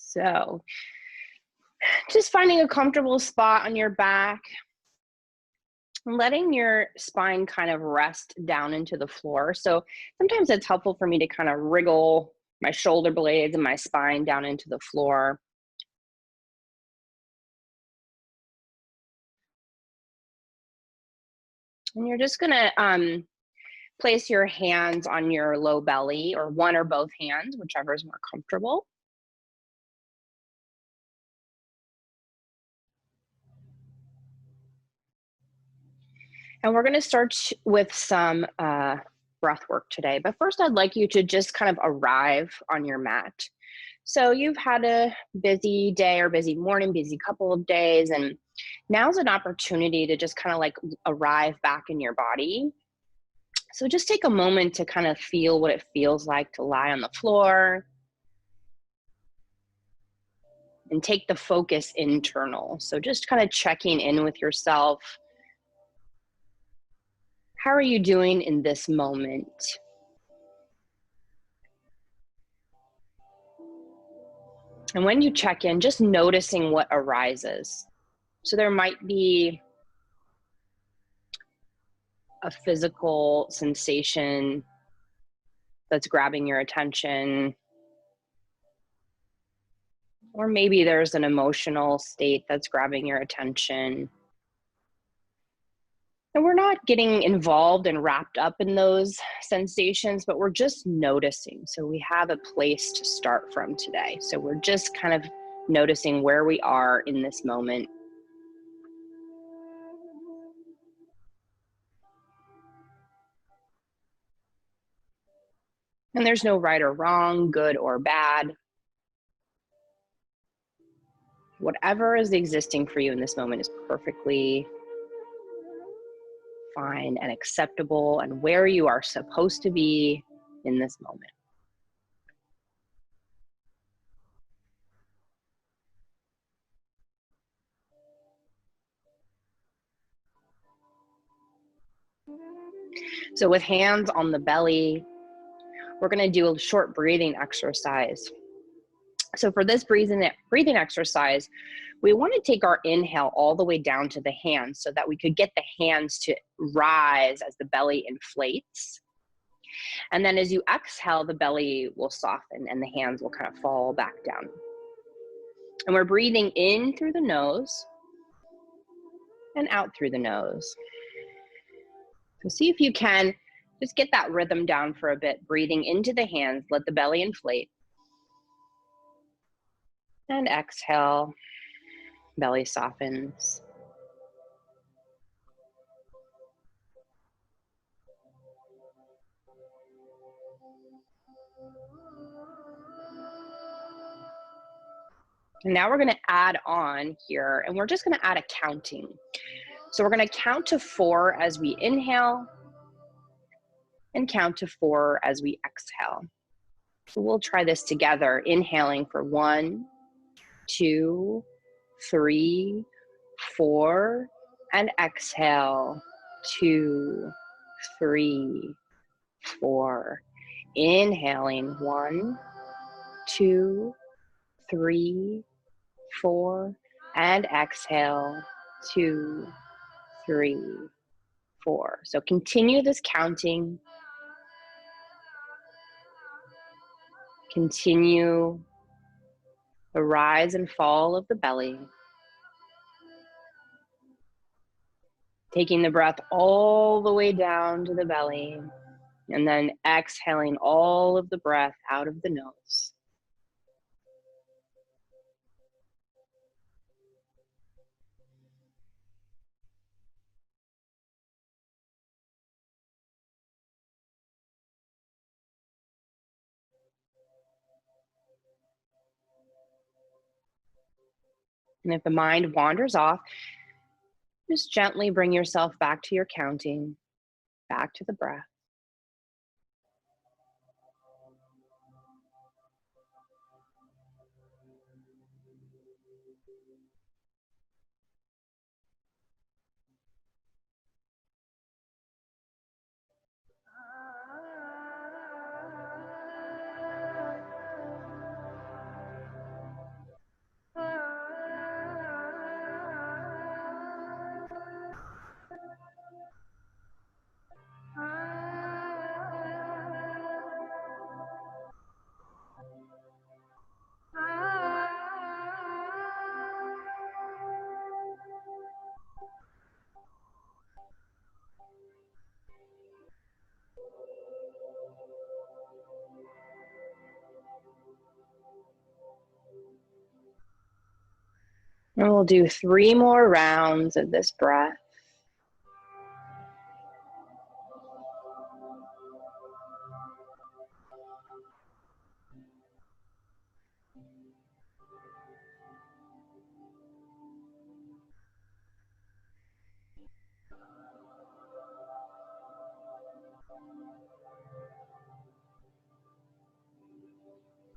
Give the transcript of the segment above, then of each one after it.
So just finding a comfortable spot on your back, letting your spine kind of rest down into the floor. So sometimes it's helpful for me to kind of wriggle my shoulder blades and my spine down into the floor. And you're just gonna place your hands on your low belly, or one or both hands, whichever is more comfortable. And we're gonna start with some breath work today. But first, I'd like you to just kind of arrive on your mat. So you've had a busy day or busy morning, busy couple of days, and now's an opportunity to just kind of like arrive back in your body. So just take a moment to kind of feel what it feels like to lie on the floor and take the focus internal. So just kind of checking in with yourself. How are you doing in this moment? And when you check in, just noticing what arises. So there might be a physical sensation that's grabbing your attention, or maybe there's an emotional state that's grabbing your attention. And we're not getting involved and wrapped up in those sensations, but we're just noticing. So we have a place to start from today. So we're just kind of noticing where we are in this moment. And there's no right or wrong, good or bad. Whatever is existing for you in this moment is perfectly fine and acceptable, and where you are supposed to be in this moment. So with hands on the belly, we're going to do a short breathing exercise. So for this breathing exercise, we want to take our inhale all the way down to the hands so that we could get the hands to rise as the belly inflates. And then as you exhale, the belly will soften and the hands will kind of fall back down. And we're breathing in through the nose and out through the nose. So see if you can just get that rhythm down for a bit, breathing into the hands, let the belly inflate. And exhale, belly softens. And now we're going to add on here, and we're just going to add a counting. So we're going to count to 4 as we inhale and count to 4 as we exhale. So we'll try this together, inhaling for 1, 2, 3, 4, and exhale, 2, 3, 4. Inhaling 1, 2, 3, 4, and exhale, 2, 3, 4. So continue this counting. Continue the rise and fall of the belly. Taking the breath all the way down to the belly, and then exhaling all of the breath out of the nose. And if the mind wanders off, just gently bring yourself back to your counting, back to the breath. And we'll do 3 more rounds of this breath.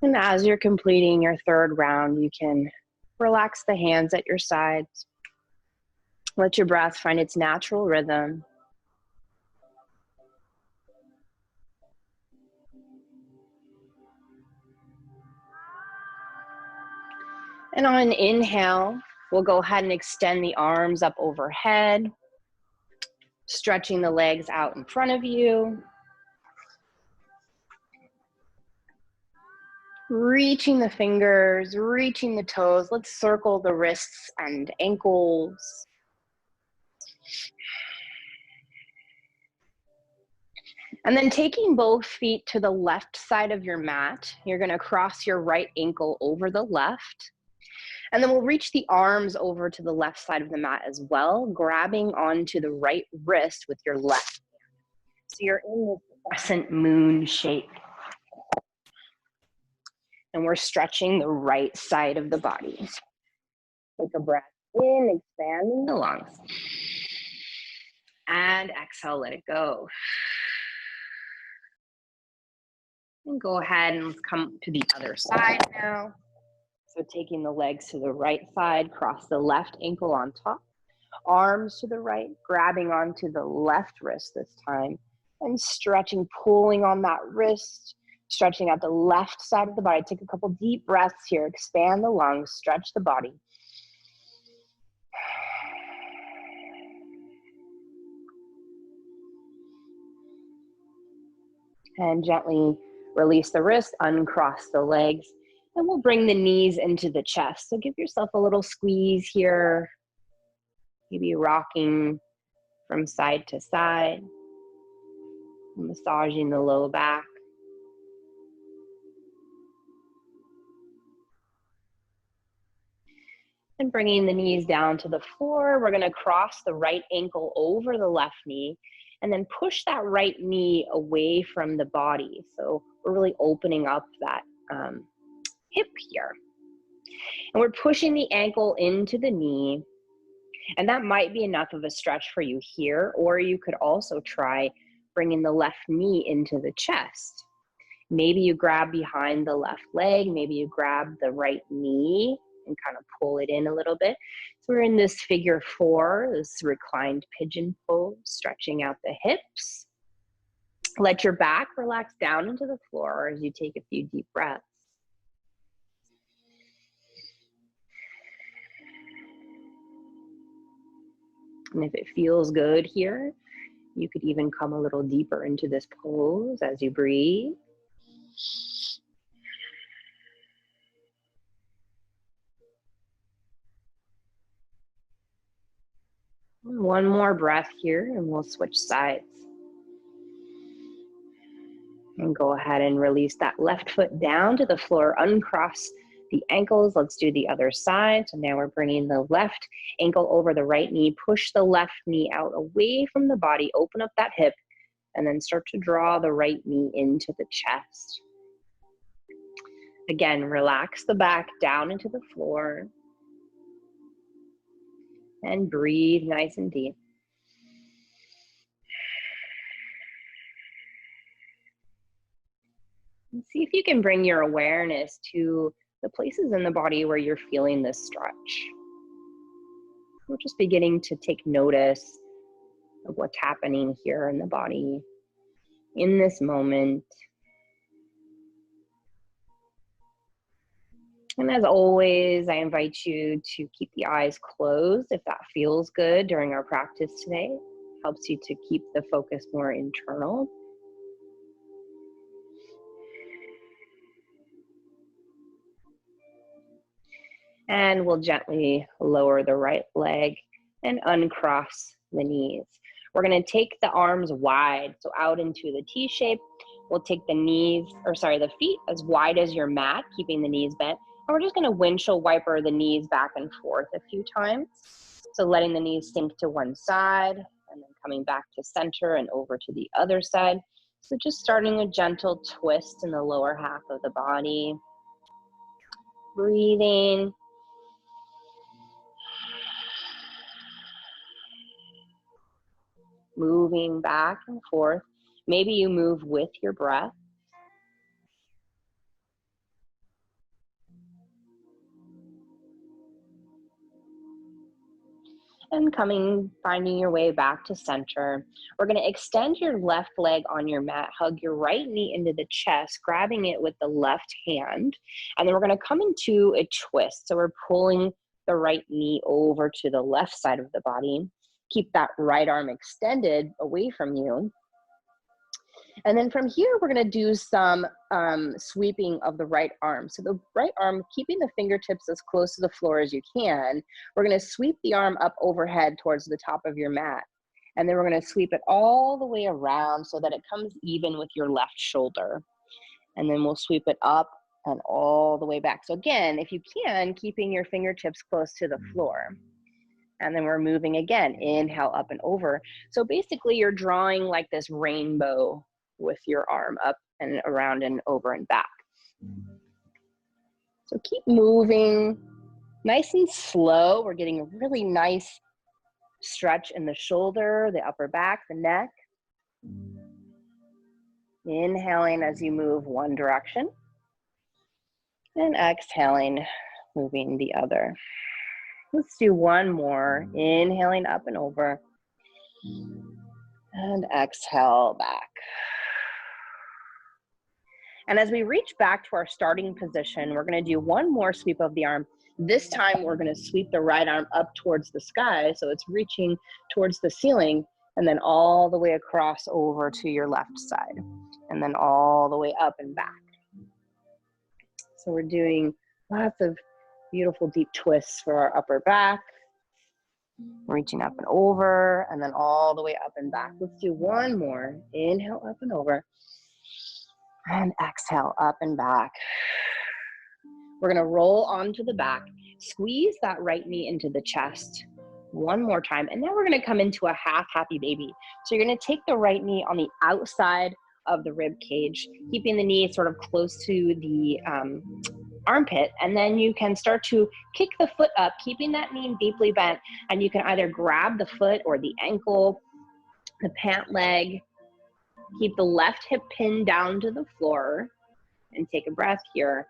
And as you're completing your 3rd round, you can relax the hands at your sides. Let your breath find its natural rhythm. And on an inhale, we'll go ahead and extend the arms up overhead, stretching the legs out in front of you. Reaching the fingers, reaching the toes. Let's circle the wrists and ankles. And then taking both feet to the left side of your mat, you're going to cross your right ankle over the left. And then we'll reach the arms over to the left side of the mat as well, grabbing onto the right wrist with your left. So you're in this crescent moon shape. And we're stretching the right side of the body. Take a breath in, expanding the lungs. And exhale, let it go. And go ahead and let's come to the other side now. So taking the legs to the right side, cross the left ankle on top, arms to the right, grabbing onto the left wrist this time, and stretching, pulling on that wrist, stretching out the left side of the body. Take a couple deep breaths here, expand the lungs, stretch the body. And gently release the wrist, uncross the legs, and we'll bring the knees into the chest. So give yourself a little squeeze here, maybe rocking from side to side, massaging the low back. And bringing the knees down to the floor, we're going to cross the right ankle over the left knee and then push that right knee away from the body. So we're really opening up that hip here. And we're pushing the ankle into the knee. And that might be enough of a stretch for you here, or you could also try bringing the left knee into the chest. Maybe you grab behind the left leg, maybe you grab the right knee and kind of pull it in a little bit. So we're in this figure 4, this reclined pigeon pose, stretching out the hips. Let your back relax down into the floor as you take a few deep breaths. And if it feels good here, you could even come a little deeper into this pose as you breathe. One more breath here and we'll switch sides. And go ahead and release that left foot down to the floor, uncross the ankles. Let's do the other side. So now we're bringing the left ankle over the right knee, push the left knee out away from the body, open up that hip, and then start to draw the right knee into the chest. Again, relax the back down into the floor and breathe nice and deep. And see if you can bring your awareness to the places in the body where you're feeling this stretch. We're just beginning to take notice of what's happening here in the body in this moment. And as always, I invite you to keep the eyes closed if that feels good during our practice today. Helps you to keep the focus more internal. And we'll gently lower the right leg and uncross the knees. We're going to take the arms wide, so out into the T shape. We'll take the feet as wide as your mat, keeping the knees bent. we're just gonna windshield wiper the knees back and forth a few times. So letting the knees sink to one side and then coming back to center and over to the other side. So just starting a gentle twist in the lower half of the body. Breathing. Moving back and forth. Maybe you move with your breath. And finding your way back to center. We're going to extend your left leg on your mat, hug your right knee into the chest, grabbing it with the left hand. And then we're going to come into a twist. So we're pulling the right knee over to the left side of the body. Keep that right arm extended away from you. And then from here, we're gonna do some sweeping of the right arm. So the right arm, keeping the fingertips as close to the floor as you can, we're gonna sweep the arm up overhead towards the top of your mat. And then we're gonna sweep it all the way around so that it comes even with your left shoulder. And then we'll sweep it up and all the way back. So again, if you can, keeping your fingertips close to the floor. And then we're moving again, inhale up and over. So basically you're drawing like this rainbow with your arm up and around and over and back. So keep moving nice and slow. We're getting a really nice stretch in the shoulder, the upper back, the neck. Inhaling as you move one direction and exhaling, moving the other. Let's do one more. Inhaling up and over and exhale back. And as we reach back to our starting position, we're going to do one more sweep of the arm. This time we're going to sweep the right arm up towards the sky, so it's reaching towards the ceiling, and then all the way across over to your left side, and then all the way up and back. So we're doing lots of beautiful deep twists for our upper back, reaching up and over, and then all the way up and back. Let's do one more. Inhale up and over. And exhale up and back. We're gonna roll onto the back, squeeze that right knee into the chest one more time, and then we're gonna come into a half happy baby. So you're gonna take the right knee on the outside of the rib cage, keeping the knee sort of close to the armpit, and then you can start to kick the foot up, keeping that knee deeply bent, and you can either grab the foot or the ankle, the pant leg. Keep the left hip pinned down to the floor and take a breath here.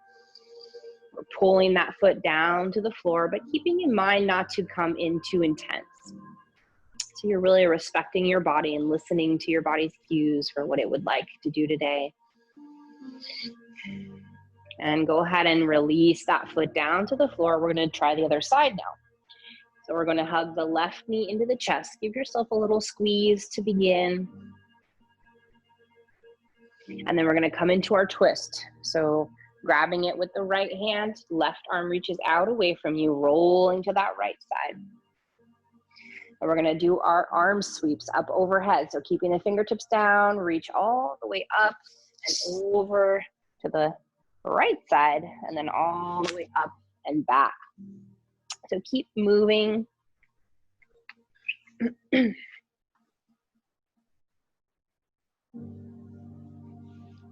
We're pulling that foot down to the floor, but keeping in mind not to come in too intense. So you're really respecting your body and listening to your body's cues for what it would like to do today. And go ahead and release that foot down to the floor. We're going to try the other side now. So we're going to hug the left knee into the chest. Give yourself a little squeeze to begin. And then we're going to come into our twist. So grabbing it with the right hand, left arm reaches out away from you, rolling to that right side. And we're going to do our arm sweeps up overhead. So keeping the fingertips down, reach all the way up and over to the right side, and then all the way up and back. So keep moving.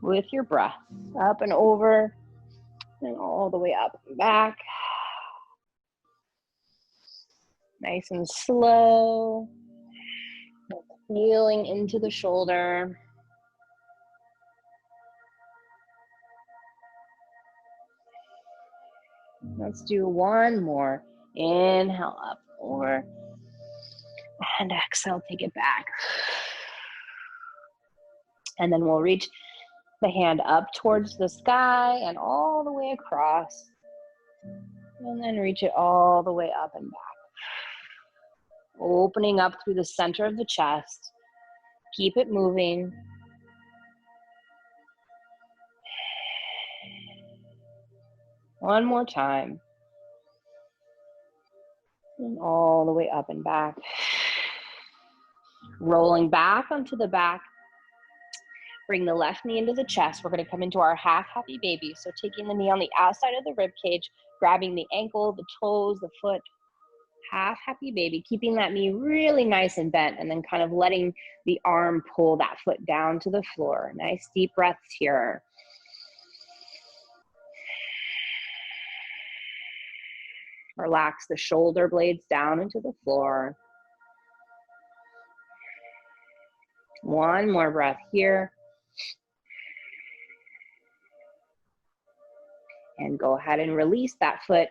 With your breath, up and over, and all the way up and back. Nice and slow. Feeling into the shoulder. Let's do one more. Inhale up, over, and exhale, take it back. And then we'll reach the hand up towards the sky and all the way across. And then reach it all the way up and back. Opening up through the center of the chest. Keep it moving. One more time. And all the way up and back. Rolling back onto the back. Bring the left knee into the chest. We're going to come into our half happy baby. So taking the knee on the outside of the rib cage, grabbing the ankle, the toes, the foot, half happy baby, keeping that knee really nice and bent, and then kind of letting the arm pull that foot down to the floor. Nice deep breaths here. Relax the shoulder blades down into the floor. One more breath here. And go ahead and release that foot.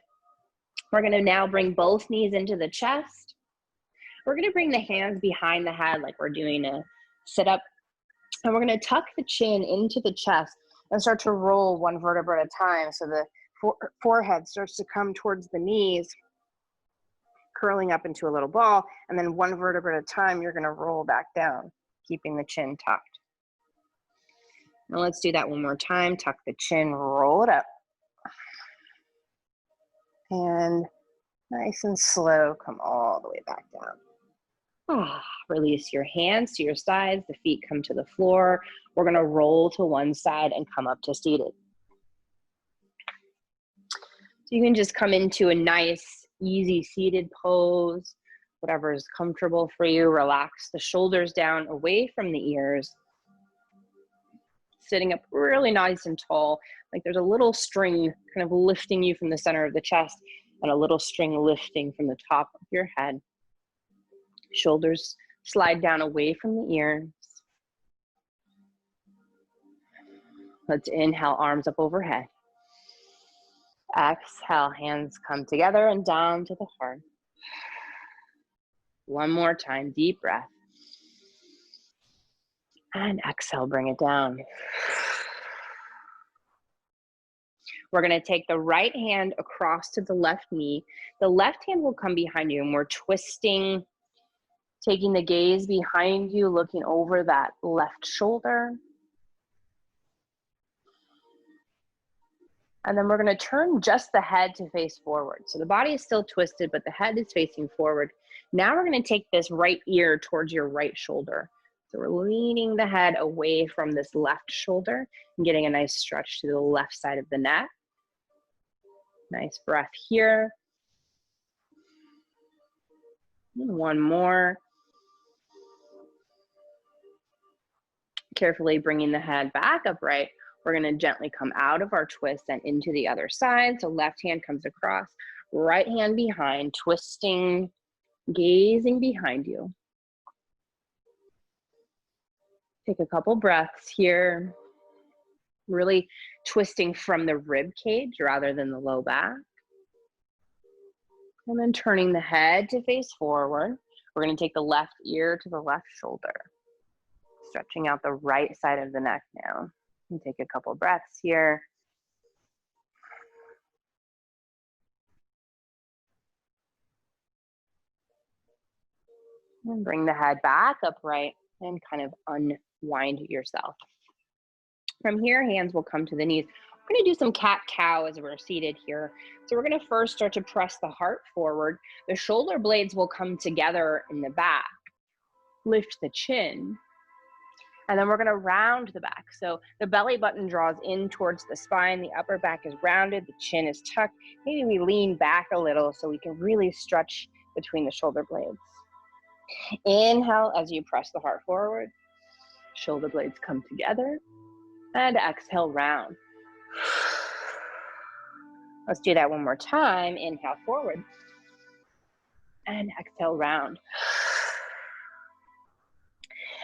We're going to now bring both knees into the chest. We're going to bring the hands behind the head like we're doing a sit-up. And we're going to tuck the chin into the chest and start to roll one vertebra at a time. So the forehead starts to come towards the knees, curling up into a little ball. And then one vertebra at a time, you're going to roll back down, keeping the chin tucked. Now let's do that one more time. Tuck the chin, roll it up. And nice and slow, come all the way back down. Release your hands to your sides, the feet come to the floor. We're gonna roll to one side and come up to seated. So you can just come into a nice, easy seated pose, whatever is comfortable for you. Relax the shoulders down away from the ears. Sitting up really nice and tall, like there's a little string kind of lifting you from the center of the chest and a little string lifting from the top of your head. Shoulders slide down away from the ears. Let's inhale, arms up overhead. Exhale, hands come together and down to the heart. One more time, deep breath. And exhale, bring it down. We're going to take the right hand across to the left knee. The left hand will come behind you, and we're twisting, taking the gaze behind you, looking over that left shoulder. And then we're going to turn just the head to face forward. So the body is still twisted, but the head is facing forward. Now we're going to take this right ear towards your right shoulder. So we're leaning the head away from this left shoulder and getting a nice stretch to the left side of the neck. Nice breath here. One more. Carefully bringing the head back upright. We're going to gently come out of our twist and into the other side. So left hand comes across, right hand behind, twisting, gazing behind you. Take a couple breaths here. Really twisting from the rib cage rather than the low back. And then turning the head to face forward. We're going to take the left ear to the left shoulder. Stretching out the right side of the neck now. And take a couple breaths here. And bring the head back upright and kind of unwind yourself. From here, hands will come to the knees. We're going to do some cat-cow as we're seated here. So we're going to first start to press the heart forward. The shoulder blades will come together in the back. Lift the chin. And then we're going to round the back. So the belly button draws in towards the spine. The upper back is rounded. The chin is tucked. Maybe we lean back a little so we can really stretch between the shoulder blades. Inhale as you press the heart forward. Shoulder blades come together. And exhale, round. Let's do that one more time. Inhale forward. And exhale, round.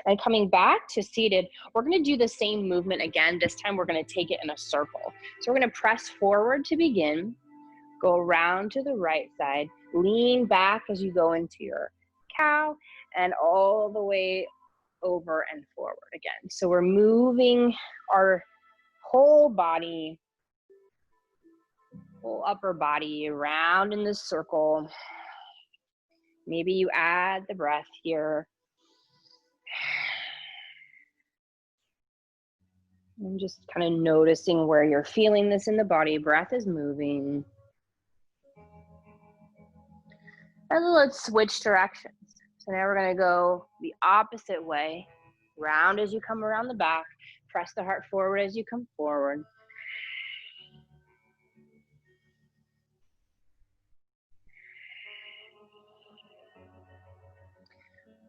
And coming back to seated, we're going to do the same movement again. This time we're going to take it in a circle. So we're going to press forward to begin. Go around to the right side. Lean back as you go into your cow. And all the way over and forward again. So we're moving our whole body, whole upper body around in this circle. Maybe you add the breath here. And just kind of noticing where you're feeling this in the body. Breath is moving. And let's switch directions. So now we're going to go the opposite way. Round as you come around the back. Press the heart forward as you come forward.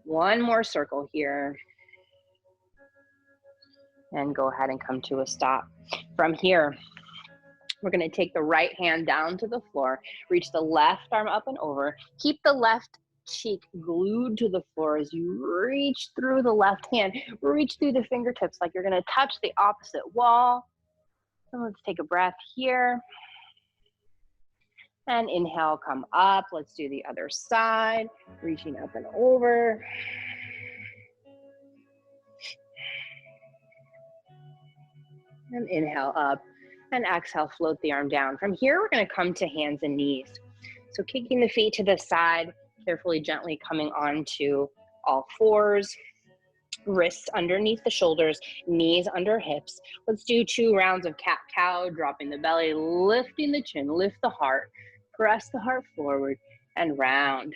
One more circle here. And go ahead and come to a stop. From here, we're going to take the right hand down to the floor, reach the left arm up and over, keep the left cheek glued to the floor as you reach through the left hand, reach through the fingertips like you're going to touch the opposite wall. And let's take a breath here. And inhale, come up. Let's do the other side, reaching up and over. And inhale up, and exhale, float the arm down. From here, we're gonna come to hands and knees. So kicking the feet to the side, carefully, gently coming onto all fours, wrists underneath the shoulders, knees under hips. Let's do 2 rounds of cat-cow, dropping the belly, lifting the chin, lift the heart, press the heart forward, and round.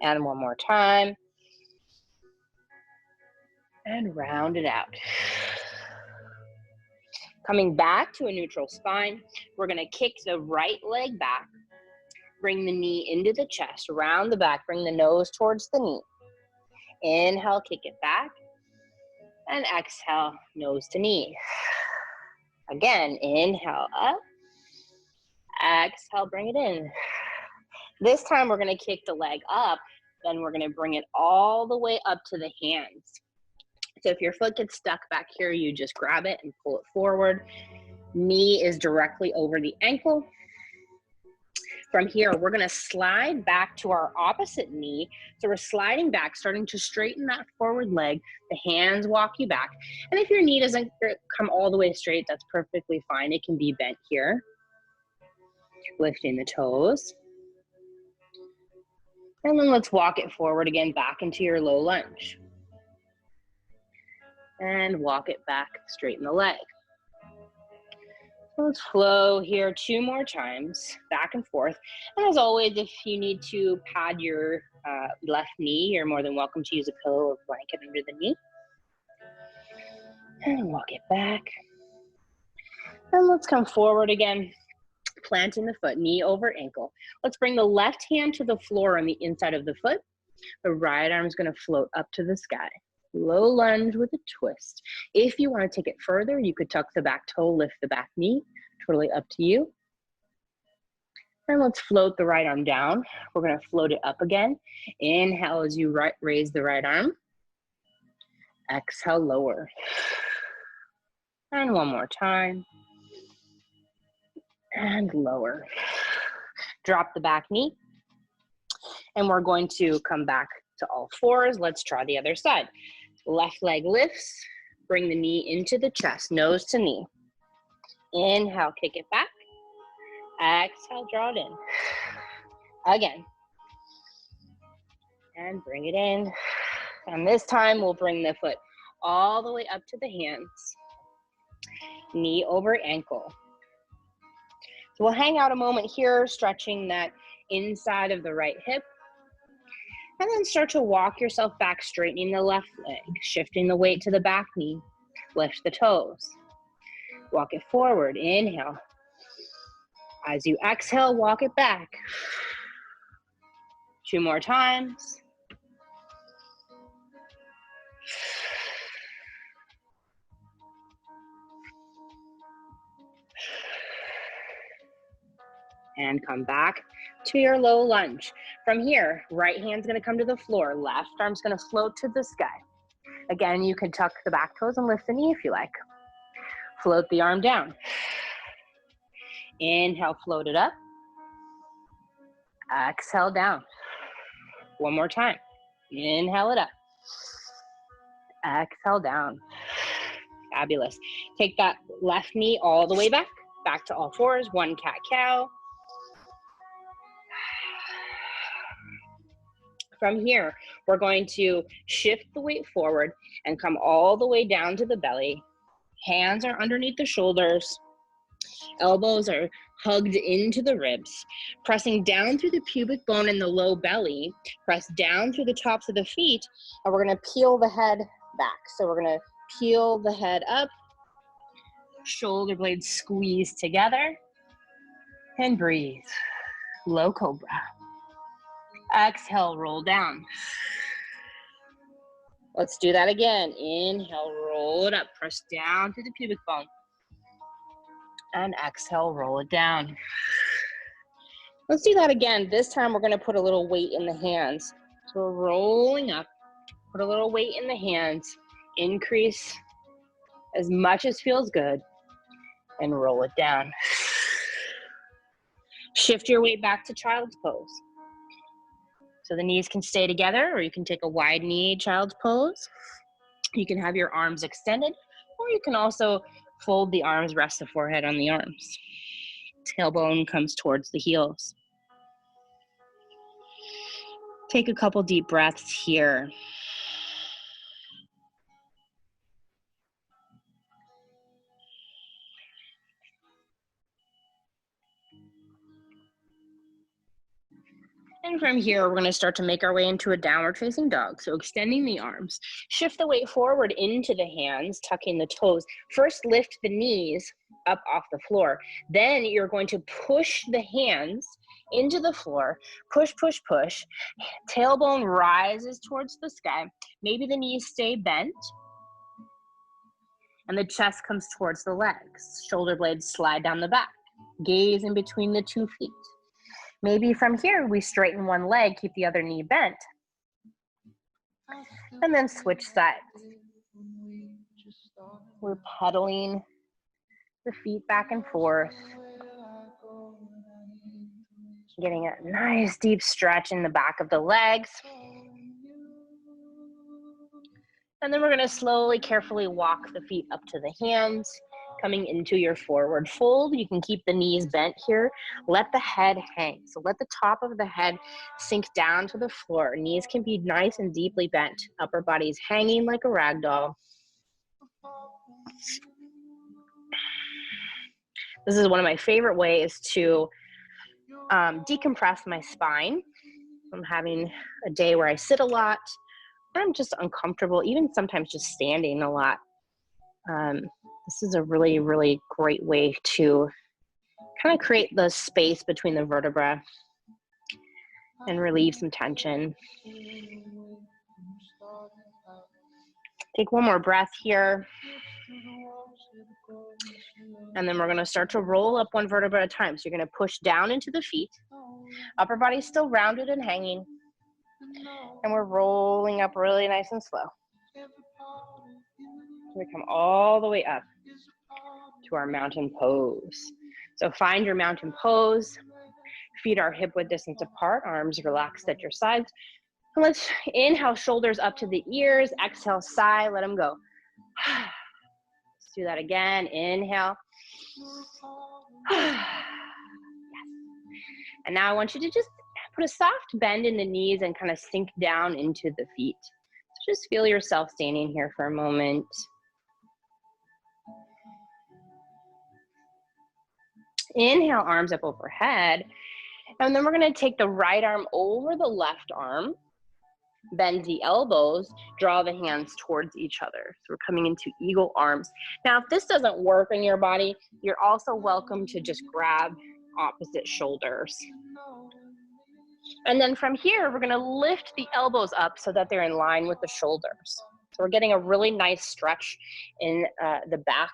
And one more time. And round it out. Coming back to a neutral spine, we're gonna kick the right leg back, bring the knee into the chest, round the back, bring the nose towards the knee. Inhale, kick it back, and exhale, nose to knee. Again, inhale up, exhale, bring it in. This time we're gonna kick the leg up, then we're gonna bring it all the way up to the hands. So if your foot gets stuck back here, you just grab it and pull it forward. Knee is directly over the ankle. From here, we're gonna slide back to our opposite knee. So we're sliding back, starting to straighten that forward leg. The hands walk you back. And if your knee doesn't come all the way straight, that's perfectly fine. It can be bent here. Lifting the toes. And then let's walk it forward again, back into your low lunge. And walk it back, straighten the leg. Let's flow here 2 more times, back and forth. And as always, if you need to pad your left knee, you're more than welcome to use a pillow or blanket under the knee. And walk it back. And let's come forward again, planting the foot, knee over ankle. Let's bring the left hand to the floor on the inside of the foot. The right arm is gonna float up to the sky. Low lunge with a twist. If you want to take it further, you could tuck the back toe, lift the back knee. Totally up to you. And let's float the right arm down. We're going to float it up again. Inhale as you raise the right arm. Exhale, lower. And one more time. And lower. Drop the back knee. And we're going to come back to all fours. Let's try the other side. Left leg lifts, bring the knee into the chest, nose to knee. Inhale, kick it back. Exhale, draw it in. Again. And bring it in. And this time we'll bring the foot all the way up to the hands. Knee over ankle. So we'll hang out a moment here, stretching that inside of the right hip. And then start to walk yourself back, straightening the left leg, shifting the weight to the back knee. Lift the toes. Walk it forward. Inhale. As you exhale, walk it back. 2 more times. And come back to your low lunge. From here, right hand's gonna come to the floor, left arm's gonna float to the sky. Again, you can tuck the back toes and lift the knee if you like. Float the arm down. Inhale, float it up. Exhale, down. One more time. Inhale it up. Exhale, down. Fabulous. Take that left knee all the way back to all fours, 1 cat-cow. From here, we're going to shift the weight forward and come all the way down to the belly. Hands are underneath the shoulders. Elbows are hugged into the ribs. Pressing down through the pubic bone in the low belly. Press down through the tops of the feet. And we're going to peel the head back. So we're gonna peel the head up, shoulder blades squeeze together, and breathe. Low cobra. Exhale, roll down. Let's do that again. Inhale, roll it up, press down to the pubic bone. And exhale, roll it down. Let's do that again. This time we're gonna put a little weight in the hands. So we're rolling up, put a little weight in the hands, increase as much as feels good, and roll it down. Shift your weight back to child's pose. So the knees can stay together, or you can take a wide knee child's pose. You can have your arms extended, or you can also fold the arms, rest the forehead on the arms. Tailbone comes towards the heels. Take a couple deep breaths here. And from here, we're going to start to make our way into a downward facing dog. So extending the arms, shift the weight forward into the hands, tucking the toes. First, lift the knees up off the floor. Then you're going to push the hands into the floor, push, push, push. Tailbone rises towards the sky. Maybe the knees stay bent. And the chest comes towards the legs. Shoulder blades slide down the back. Gaze in between the 2 feet. Maybe from here, we straighten one leg, keep the other knee bent. And then switch sides. We're pedaling the feet back and forth. Getting a nice deep stretch in the back of the legs. And then we're going to slowly, carefully walk the feet up to the hands, coming into your forward fold. You can keep the knees bent here. Let the head hang. So let the top of the head sink down to the floor. Knees can be nice and deeply bent. Upper body's hanging like a rag doll. This is one of my favorite ways to decompress my spine. I'm having a day where I sit a lot. I'm just uncomfortable, even sometimes just standing a lot. This is a really, really great way to kind of create the space between the vertebrae and relieve some tension. Take one more breath here. And then we're going to start to roll up one vertebra at a time. So you're going to push down into the feet. Upper body's still rounded and hanging. And we're rolling up really nice and slow. We come all the way up to our mountain pose. So find your mountain pose. Feet are hip width distance apart, arms relaxed at your sides. And let's inhale, shoulders up to the ears. Exhale, sigh, let them go. Let's do that again. Inhale. Yes. And now I want you to just put a soft bend in the knees and kind of sink down into the feet. So just feel yourself standing here for a moment. Inhale, arms up overhead. And then we're going to take the right arm over the left arm, bend the elbows, draw the hands towards each other. So we're coming into eagle arms. Now, if this doesn't work in your body, you're also welcome to just grab opposite shoulders. And then from here, we're going to lift the elbows up so that they're in line with the shoulders. So we're getting a really nice stretch in the back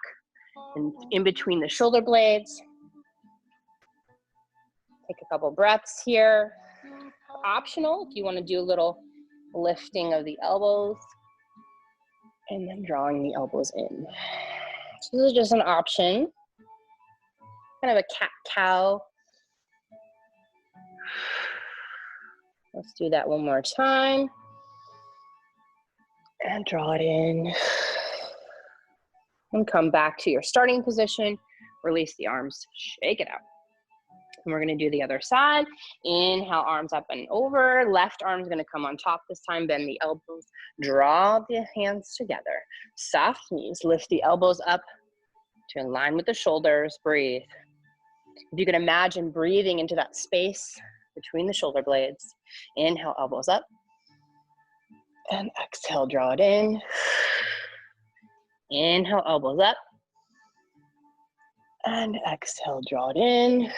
and in between the shoulder blades. Take a couple breaths here. Optional if you want to do a little lifting of the elbows and then drawing the elbows in. So this is just an option. Kind of a cat-cow. Let's do that one more time. And draw it in. And come back to your starting position. Release the arms, shake it out. And we're gonna do the other side. Inhale, arms up and over. Left arm's gonna come on top this time, bend the elbows. Draw the hands together. Soft knees, lift the elbows up to in line with the shoulders, breathe. If you can imagine breathing into that space between the shoulder blades. Inhale, elbows up. And exhale, draw it in. Inhale, elbows up. And exhale, draw it in.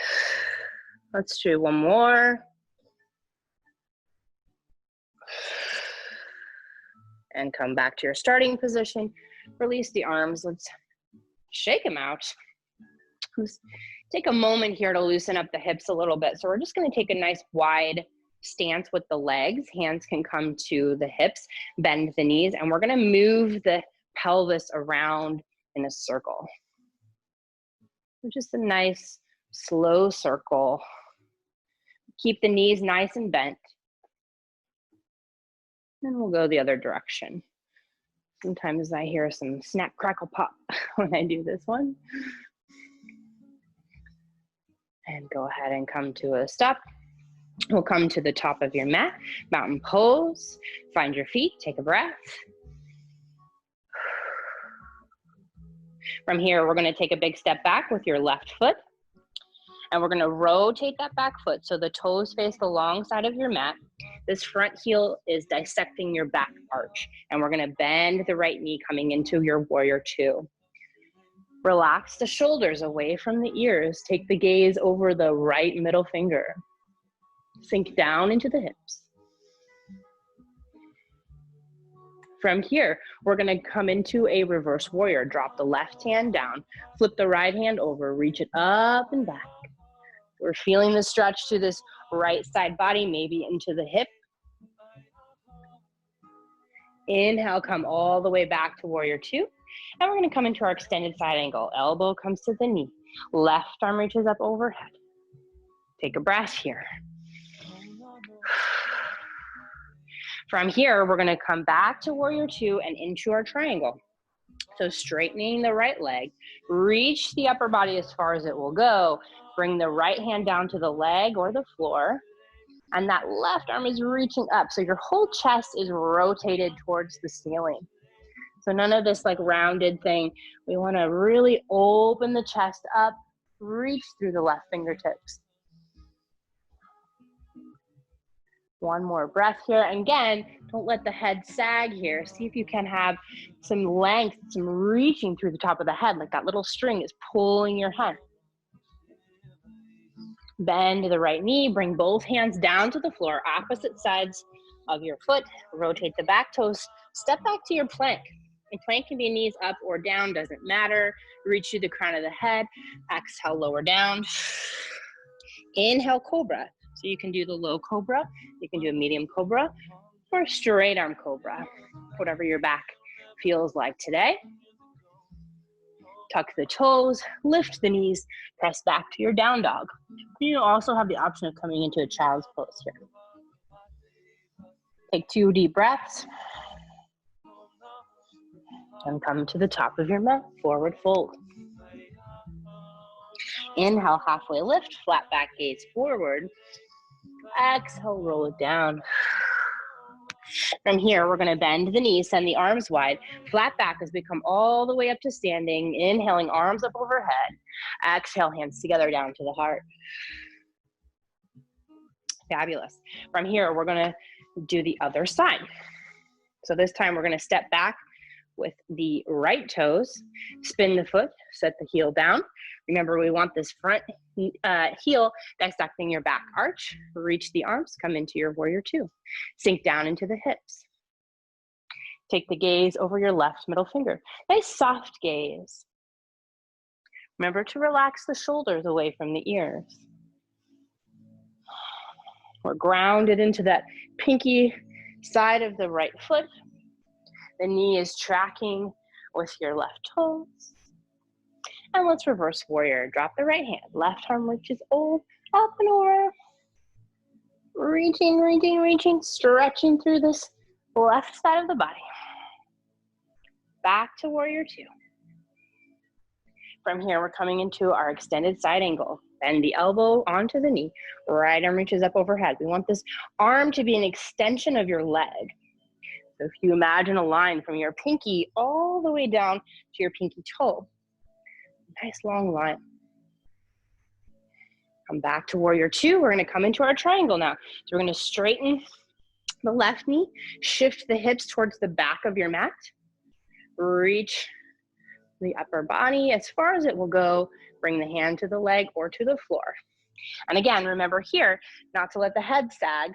Let's do one more. And come back to your starting position. Release the arms. Let's shake them out. Let's take a moment here to loosen up the hips a little bit. So we're just going to take a nice wide stance with the legs. Hands can come to the hips, bend the knees, and we're going to move the pelvis around in a circle. Just a nice slow circle. Keep the knees nice and bent. And we'll go the other direction. Sometimes I hear some snap, crackle, pop when I do this one. And go ahead and come to a stop. We'll come to the top of your mat, mountain pose. Find your feet, take a breath. From here, we're gonna take a big step back with your left foot. And we're gonna rotate that back foot so the toes face the long side of your mat. This front heel is dissecting your back arch. And we're gonna bend the right knee coming into your warrior two. Relax the shoulders away from the ears. Take the gaze over the right middle finger. Sink down into the hips. From here, we're gonna come into a reverse warrior. Drop the left hand down, flip the right hand over, reach it up and back. We're feeling the stretch to this right side body, maybe into the hip. Inhale, come all the way back to warrior two. And we're gonna come into our extended side angle. Elbow comes to the knee. Left arm reaches up overhead. Take a breath here. From here, we're gonna come back to warrior two and into our triangle. So straightening the right leg, reach the upper body as far as it will go. Bring the right hand down to the leg or the floor. And that left arm is reaching up. So your whole chest is rotated towards the ceiling. So none of this like rounded thing. We wanna really open the chest up, reach through the left fingertips. One more breath here. And again, don't let the head sag here. See if you can have some length, some reaching through the top of the head, like that little string is pulling your head. Bend the right knee, bring both hands down to the floor, opposite sides of your foot. Rotate the back toes, step back to your plank. And plank can be knees up or down, doesn't matter. Reach to the crown of the head. Exhale, lower down. Inhale, cobra. So you can do the low cobra, you can do a medium cobra, or a straight arm cobra, whatever your back feels like today. Tuck the toes, lift the knees, press back to your down dog. You also have the option of coming into a child's pose here. Take 2 deep breaths. And come to the top of your mat, forward fold. Inhale, halfway lift, flat back gaze forward. Exhale, roll it down. From here, we're gonna bend the knees, send the arms wide. Flat back as we come all the way up to standing. Inhaling, arms up overhead. Exhale, hands together down to the heart. Fabulous. From here, we're gonna do the other side. So this time we're gonna step back with the right toes, spin the foot, set the heel down. Remember, we want this front heel dissecting your back arch. Reach the arms, come into your warrior two. Sink down into the hips. Take the gaze over your left middle finger. Nice soft gaze. Remember to relax the shoulders away from the ears. We're grounded into that pinky side of the right foot. The knee is tracking with your left toes. And let's reverse warrior. Drop the right hand. Left arm reaches up and over. Reaching, reaching, reaching. Stretching through this left side of the body. Back to warrior two. From here, we're coming into our extended side angle. Bend the elbow onto the knee. Right arm reaches up overhead. We want this arm to be an extension of your leg. So if you imagine a line from your pinky all the way down to your pinky toe, nice long line. Come back to warrior two. We're gonna come into our triangle now. So we're gonna straighten the left knee, shift the hips towards the back of your mat. Reach the upper body as far as it will go. Bring the hand to the leg or to the floor. And again, remember here, not to let the head sag.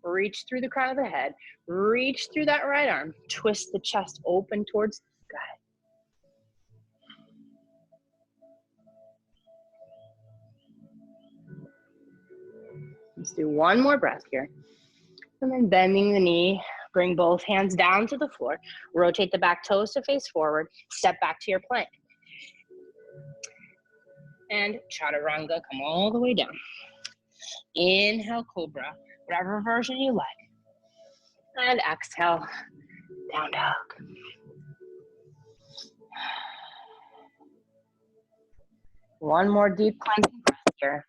Reach through the crown of the head. Reach through that right arm. Twist the chest open towards the sky. Let's do one more breath here. And then bending the knee, bring both hands down to the floor. Rotate the back toes to face forward. Step back to your plank. And chaturanga, come all the way down. Inhale, cobra, whatever version you like. And exhale, down dog. One more deep cleansing breath here.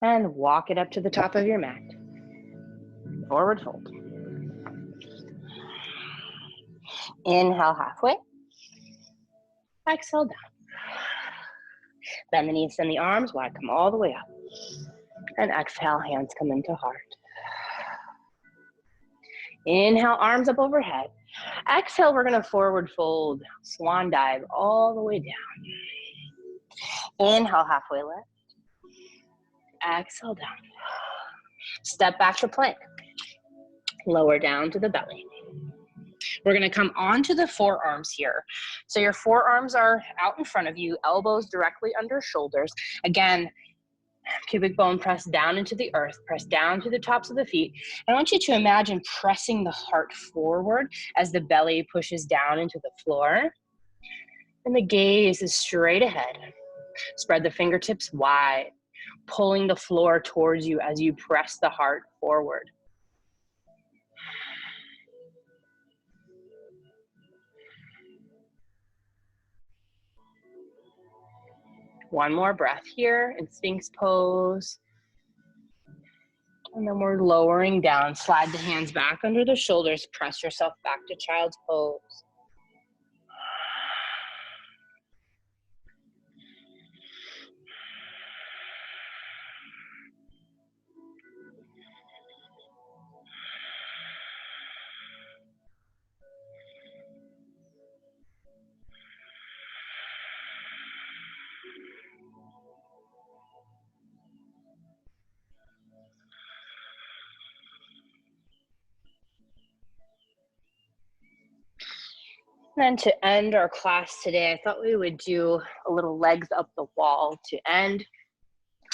And walk it up to the top of your mat. Forward fold. Inhale halfway. Exhale down. Bend the knees and the arms wide, come all the way up. And exhale, hands come into heart. Inhale, arms up overhead. Exhale, we're gonna forward fold, swan dive all the way down. Inhale, halfway lift. Exhale down. Step back to plank. Lower down to the belly. We're gonna come onto the forearms here. So your forearms are out in front of you, elbows directly under shoulders. Again, pubic bone pressed down into the earth, press down to the tops of the feet. I want you to imagine pressing the heart forward as the belly pushes down into the floor. And the gaze is straight ahead. Spread the fingertips wide, pulling the floor towards you as you press the heart forward. One more breath here in Sphinx pose. And then we're lowering down. Slide the hands back under the shoulders. Press yourself back to child's pose. Then to end our class today, I thought we would do a little legs up the wall to end.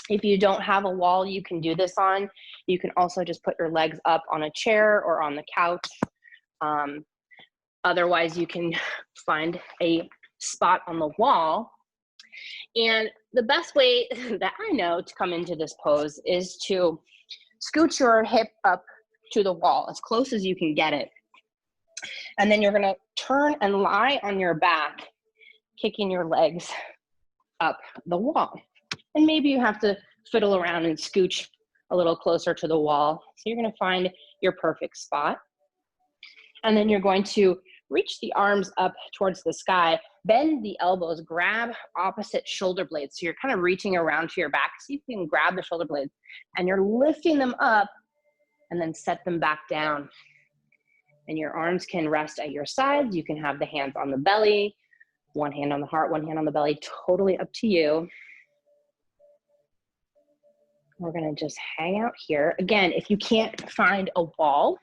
If you don't have a wall you can do this on, you can also just put your legs up on a chair or on the couch. Otherwise, you can find a spot on the wall. And the best way that I know to come into this pose is to scoot your hip up to the wall as close as you can get it. And then you're gonna turn and lie on your back, kicking your legs up the wall. And maybe you have to fiddle around and scooch a little closer to the wall. So you're gonna find your perfect spot. And then you're going to reach the arms up towards the sky, bend the elbows, grab opposite shoulder blades. So you're kind of reaching around to your back so you can grab the shoulder blades and you're lifting them up and then set them back down. And your arms can rest at your sides. You can have the hands on the belly, one hand on the heart, one hand on the belly, totally up to you. We're gonna just hang out here. Again, if you can't find a wall,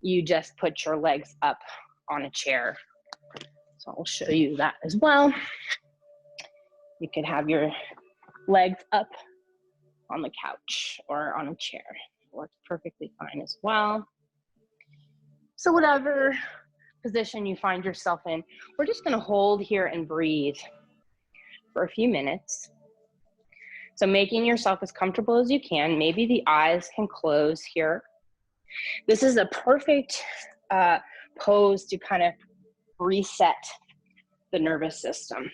you just put your legs up on a chair. So I'll show you that as well. You could have your legs up on the couch or on a chair. Works perfectly fine as well. So whatever position you find yourself in, we're just gonna hold here and breathe for a few minutes. So making yourself as comfortable as you can. Maybe the eyes can close here. This is a perfect pose to kind of reset the nervous system.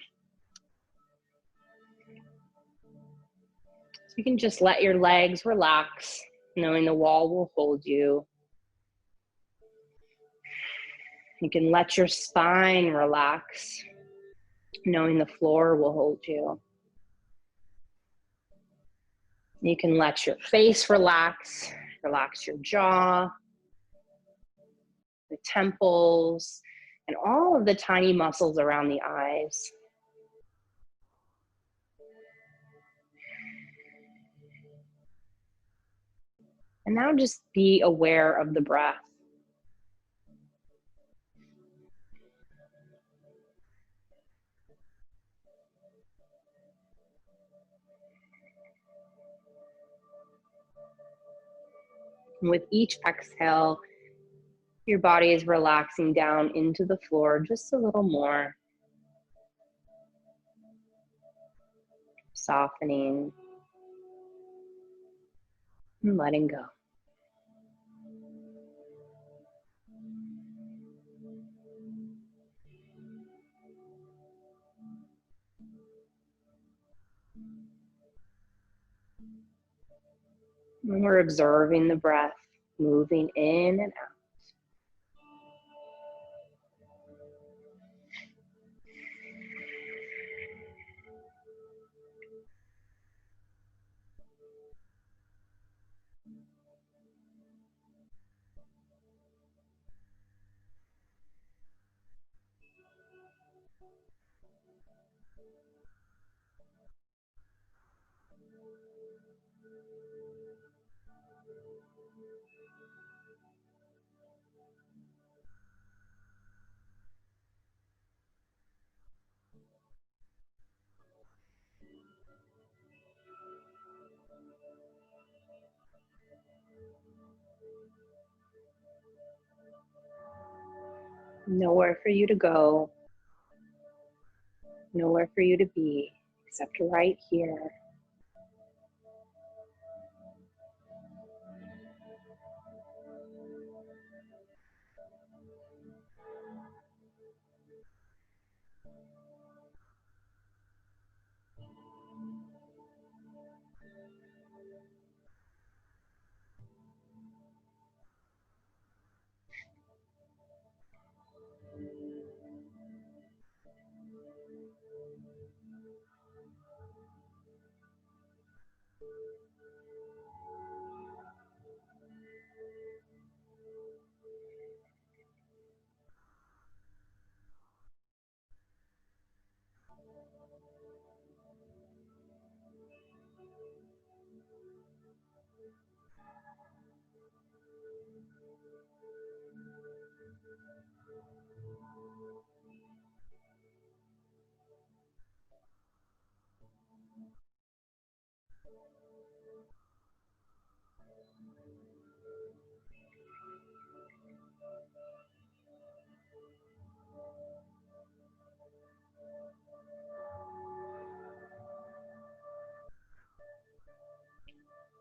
So you can just let your legs relax, knowing the wall will hold you. You can let your spine relax, knowing the floor will hold you. You can let your face relax, relax your jaw, the temples, and all of the tiny muscles around the eyes. And now just be aware of the breath. And with each exhale, your body is relaxing down into the floor just a little more, softening and letting go. And we're observing the breath moving in and out. Nowhere for you to go, nowhere for you to be, except right here.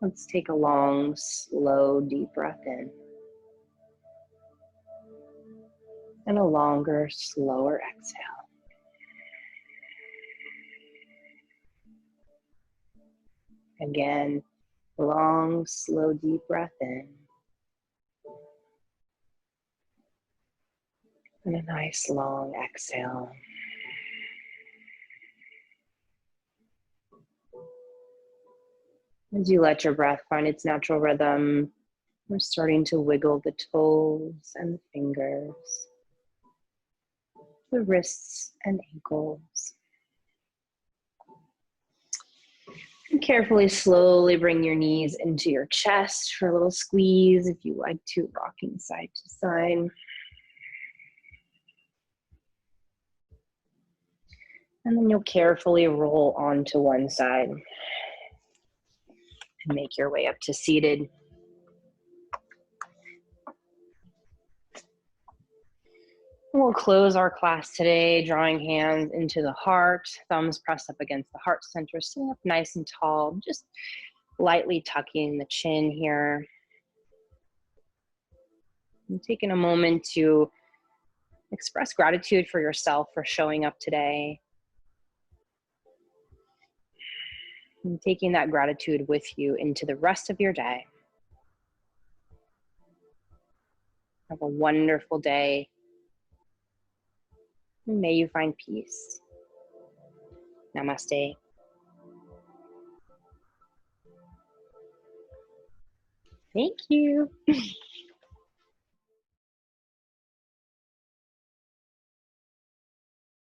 Let's take a long, slow, deep breath in. And a longer, slower exhale. Again, long, slow, deep breath in. And a nice long exhale. As you let your breath find its natural rhythm, we're starting to wiggle the toes and the fingers, the wrists and ankles. And carefully, slowly bring your knees into your chest for a little squeeze if you like to, rocking side to side. And then you'll carefully roll onto one side and make your way up to seated. We'll close our class today, drawing hands into the heart, thumbs pressed up against the heart center, sitting up nice and tall, just lightly tucking the chin here. And taking a moment to express gratitude for yourself for showing up today. And taking that gratitude with you into the rest of your day. Have a wonderful day. And may you find peace. Namaste. Thank you.